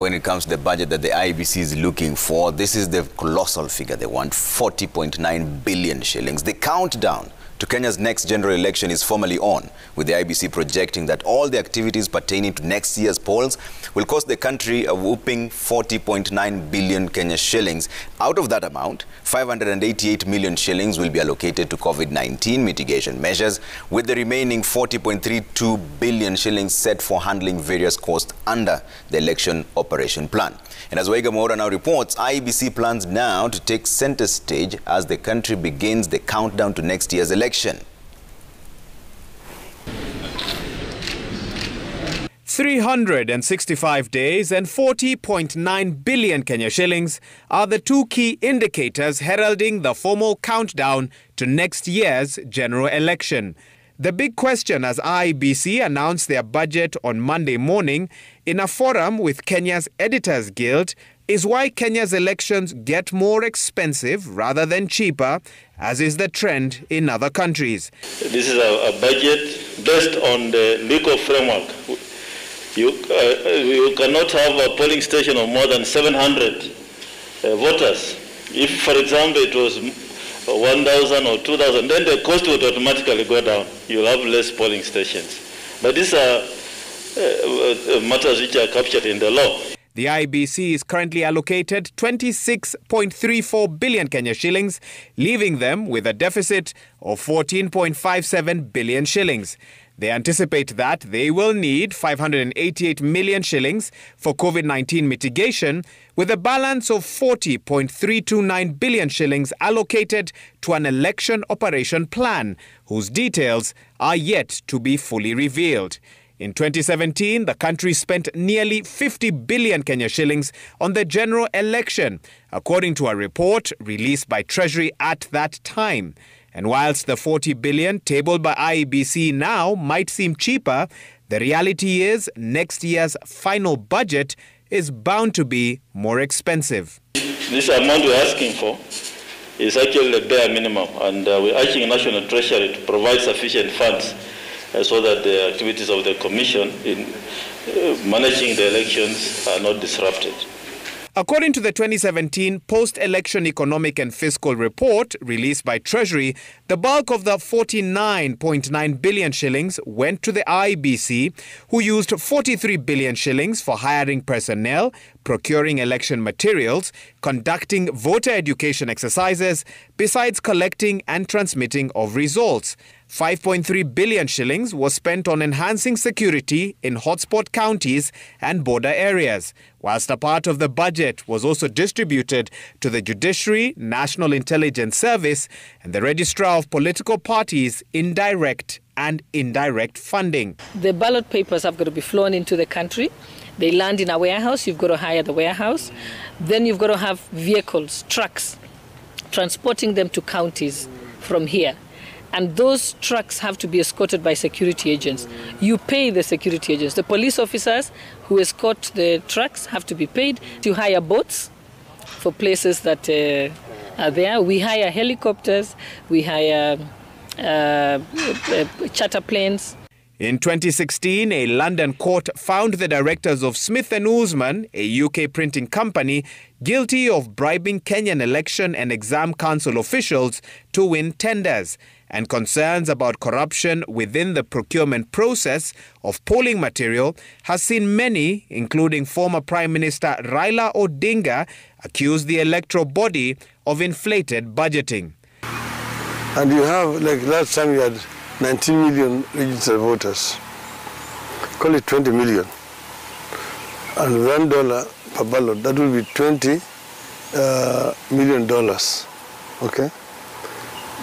When it comes to the budget that the IEBC is looking for, this is the colossal figure. They want 40.9 billion shillings. The countdown to Kenya's next general election is formally on, with the IEBC projecting that all the activities pertaining to next year's polls will cost the country a whopping 40.9 billion Kenya shillings. Out of that amount, 588 million shillings will be allocated to COVID-19 mitigation measures, with the remaining 40.32 billion shillings set for handling various costs under the election operation plan. And as Waihiga Mwaura now reports, IEBC plans now to take center stage as the country begins the countdown to next year's election. 365 days and 40.9 billion Kenya shillings are the two key indicators heralding the formal countdown to next year's general election. The big question as IEBC announced their budget on Monday morning in a forum with Kenya's Editors Guild is why Kenya's elections get more expensive rather than cheaper, as is the trend in other countries. This is a budget based on the legal framework. You cannot have a polling station of more than 700 voters. If, for example, it was 1,000 or 2,000, then the cost would automatically go down. You'll have less polling stations. But these are matters which are captured in the law. The IEBC is currently allocated 26.34 billion Kenya shillings, leaving them with a deficit of 14.57 billion shillings. They anticipate that they will need 588 million shillings for COVID-19 mitigation, with a balance of 40.329 billion shillings allocated to an election operation plan, whose details are yet to be fully revealed. In 2017, the country spent nearly 50 billion Kenya shillings on the general election, according to a report released by Treasury at that time. And whilst the 40 billion tabled by IEBC now might seem cheaper, the reality is next year's final budget is bound to be more expensive. This amount we're asking for is actually the bare minimum, and we're asking the National Treasury to provide sufficient funds so that the activities of the Commission in managing the elections are not disrupted. According to the 2017 Post-Election Economic and Fiscal Report released by Treasury, the bulk of the 49.9 billion shillings went to the IEBC, who used 43 billion shillings for hiring personnel, procuring election materials, conducting voter education exercises, besides collecting and transmitting of results. 5.3 billion shillings was spent on enhancing security in hotspot counties and border areas, whilst a part of the budget was also distributed to the Judiciary, National Intelligence Service, and the Registrar of Political Parties in direct and indirect funding. The ballot papers have got to be flown into the country. They land in a warehouse. You've got to hire the warehouse. Then you've got to have vehicles, trucks, transporting them to counties from here. And those trucks have to be escorted by security agents. You pay the security agents. The police officers who escort the trucks have to be paid. You hire boats for places that are there. We hire helicopters. We hire charter planes. In 2016, a London court found the directors of Smith & Usman, a UK printing company, guilty of bribing Kenyan election and exam council officials to win tenders, and concerns about corruption within the procurement process of polling material has seen many, including former Prime Minister Raila Odinga, accuse the electoral body of inflated budgeting. And you have, like last time you had 19 million registered voters. Call it 20 million. And $1 per ballot, that will be $20 million. Okay?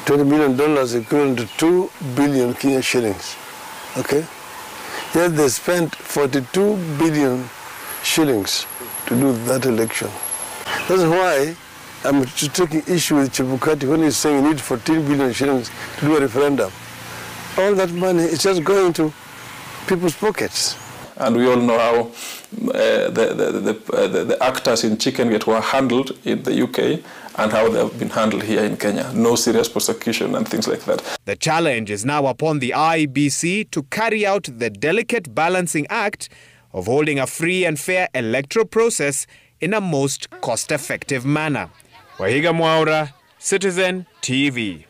$20 million equivalent to 2 billion Kenya shillings. Okay? Yet they spent 42 billion shillings to do that election. That's why I'm taking issue with Chebukati when he's saying you need 14 billion shillings to do a referendum. All that money is just going to people's pockets. And we all know how the actors in Chicken Gate were handled in the UK and how they have been handled here in Kenya. No serious prosecution and things like that. The challenge is now upon the IEBC to carry out the delicate balancing act of holding a free and fair electoral process in a most cost-effective manner. Waihiga Mwaura, Citizen TV.